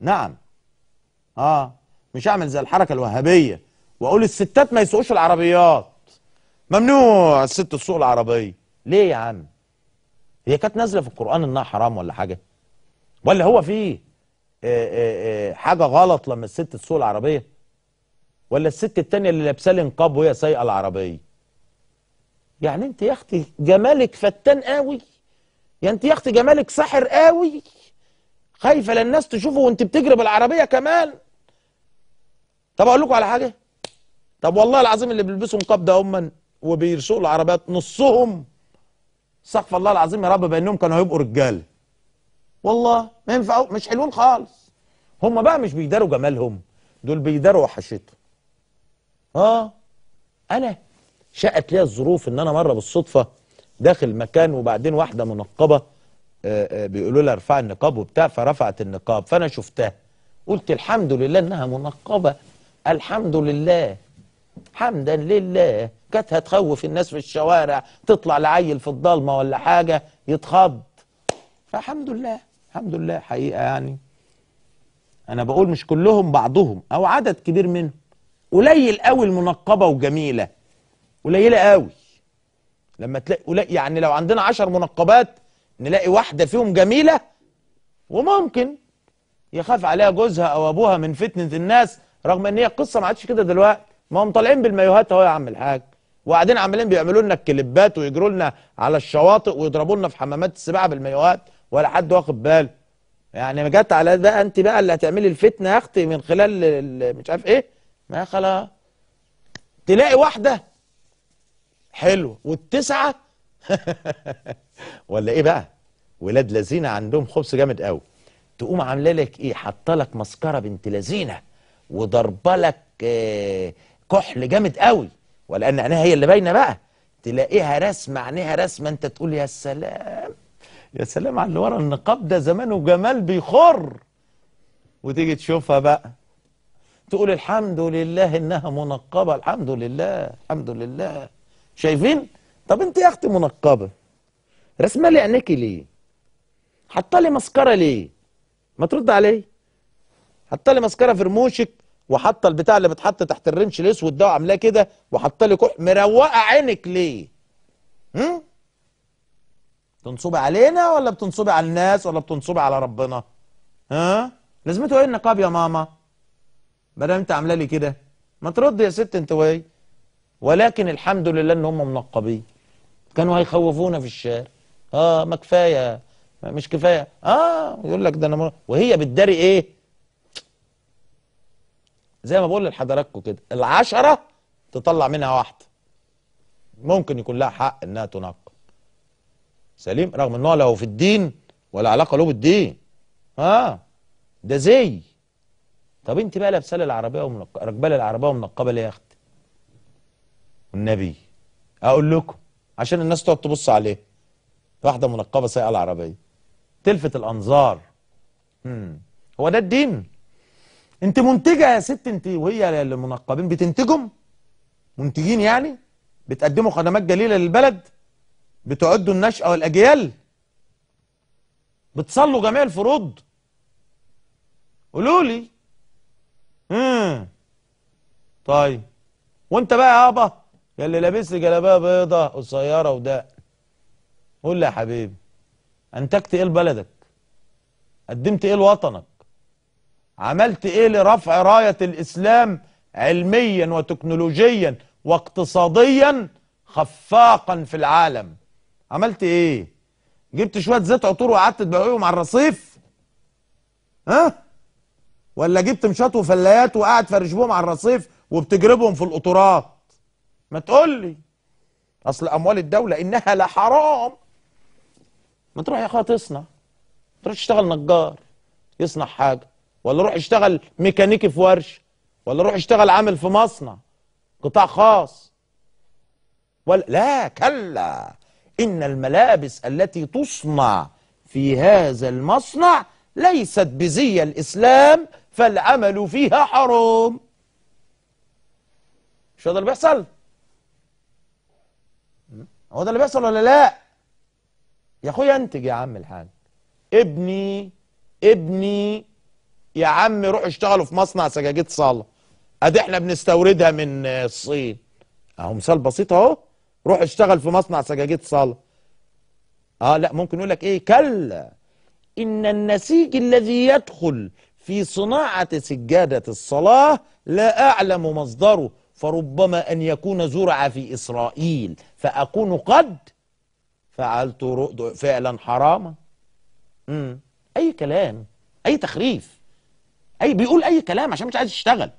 نعم. مش هعمل زي الحركه الوهابيه واقول الستات ما يسوقوش العربيات، ممنوع الست تسوق العربيه. ليه يا عم؟ هي كانت نازله في القران انها حرام ولا حاجه؟ ولا هو فيه حاجه غلط لما الست تسوق العربيه؟ ولا الست التانيه اللي لابسه لي نقاب وهي سايقه العربيه؟ يعني انت يا اختي جمالك فتان قوي، يا انت يا اختي جمالك ساحر قوي، خايفه للناس تشوفه وانت بتجري بالعربيه كمان. طب اقول لكم على حاجه، طب والله العظيم اللي بيلبسوا نقاب ده هم وبيسوقوا العربيات نصهم استغفر الله العظيم يا رب بانهم كانوا هيبقوا رجاله. والله ما ينفعوا، مش حلوين خالص. هم بقى مش بيداروا جمالهم، دول بيداروا وحشتهم. انا شاءت لي الظروف ان انا مره بالصدفه داخل مكان وبعدين واحده منقبه بيقولوا لها ارفعي النقاب وبتاع، فرفعت النقاب فانا شفتها قلت الحمد لله انها منقبه، الحمد لله حمدا لله. كانت هتخوف الناس في الشوارع، تطلع لعيل في الضلمه ولا حاجه يتخض. فالحمد لله الحمد لله حقيقه يعني. انا بقول مش كلهم، بعضهم او عدد كبير منهم. قليل قوي المنقبه وجميله، قليله قوي. لما تلاقي يعني لو عندنا 10 منقبات نلاقي واحده فيهم جميله، وممكن يخاف عليها جوزها او ابوها من فتنه الناس، رغم ان هي القصه ما عادش كده دلوقتي. ما هم طالعين بالمايوهات اهو يا عم الحاج، وقاعدين عمالين بيعملوا لنا الكليبات ويجروا لنا على الشواطئ ويضربوا لنا في حمامات السباحه بالمايوهات ولا حد واخد باله. يعني جت على بقى انت بقى اللي هتعملي الفتنه يا اختي من خلال مش عارف ايه. ما خلاص تلاقي واحده حلو والتسعه ولا ايه بقى، ولاد لذينه عندهم خبز جامد قوي، تقوم عامله لك ايه، حاطه لك مسكره بنت لذينه وضربه لك كحل جامد قوي، ولان عينيها هي اللي باينه بقى، تلاقيها رسمه عينيها رسمه، انت تقول يا سلام يا سلام على اللي ورا النقاب ده، زمان وجمال بيخر. وتيجي تشوفها بقى تقول الحمد لله انها منقبه، الحمد لله الحمد لله. شايفين؟ طب انت يا اختي منقبه رسمه لي عينيكي ليه؟ حاطه لي مسكره ليه؟ ما ترد عليه. حاطه لي مسكره في رموشك، وحاطه البتاع اللي بتحط تحت الرمش الاسود ده وعاملاه كده، وحاطه لي مروقه عينك ليه؟ تنصبي علينا ولا بتنصبي على الناس ولا بتنصبي على ربنا؟ لازمته ايه النقاب يا ماما؟ ما دام انت عامله لي كده ما ترد يا ست انت وهي. ولكن الحمد لله ان هم منقبين، كانوا هيخوفونا في الشارع. ما كفايه، مش كفايه يقول لك ده انا وهي بتداري ايه؟ زي ما بقول لحضراتكم كده، العشرة تطلع منها واحدة ممكن يكون لها حق انها تنقب سليم، رغم انه له في الدين ولا علاقة له بالدين. ده زي. طب انت بقى لابسه لي العربية راكبه لي العربية ومنقبة ليه يا اختي؟ والنبي اقول لكم عشان الناس تقعد تبص عليه، واحدة منقبة سايقة العربية تلفت الانظار. هو ده الدين؟ انت منتجة يا ست انت وهي المنقبين بتنتجهم؟ منتجين يعني؟ بتقدموا خدمات جليلة للبلد؟ بتعدوا النشأة والأجيال؟ بتصلوا جميع الفروض؟ قولوا لي. طيب وانت بقى يابا يا اللي لابس لي جلابيه بيضه قصيره وده، قول لي يا حبيبي انتجت ايه لبلدك؟ قدمت ايه لوطنك؟ عملت ايه لرفع رايه الاسلام علميا وتكنولوجيا واقتصاديا خفاقا في العالم؟ عملت ايه؟ جبت شويه زيت عطور وقعدت تبيعوهم على الرصيف؟ ولا جبت مشاط وفلايات وقاعد فرش بهم على الرصيف وبتجربهم في القطورات؟ ما تقول لي. اصل اموال الدوله انها لحرام. ما تروح يا اخويا تصنع، تروح تشتغل نجار يصنع حاجه، ولا روح اشتغل ميكانيكي في ورشه، ولا روح اشتغل عامل في مصنع قطاع خاص. ولا لا كلا، ان الملابس التي تصنع في هذا المصنع ليست بزي الاسلام فالعمل فيها حرام. مش هو ده اللي بيحصل؟ هو ده اللي بيحصل ولا لا؟ يا اخويا انتج يا عم الحاج. ابني يا عم روحوا اشتغلوا في مصنع سجاجيد صالة، ادي احنا بنستوردها من الصين. اهو مثال بسيط اهو، روح اشتغل في مصنع سجاجيد صالة. لا ممكن يقول لك ايه، كلا ان النسيج الذي يدخل في صناعة سجادة الصلاة لا اعلم مصدره، فربما ان يكون زرع في اسرائيل فاكون قد فعلت فعلا حراما. اي كلام، اي تخريف، اي بيقول اي كلام عشان مش عايز يشتغل.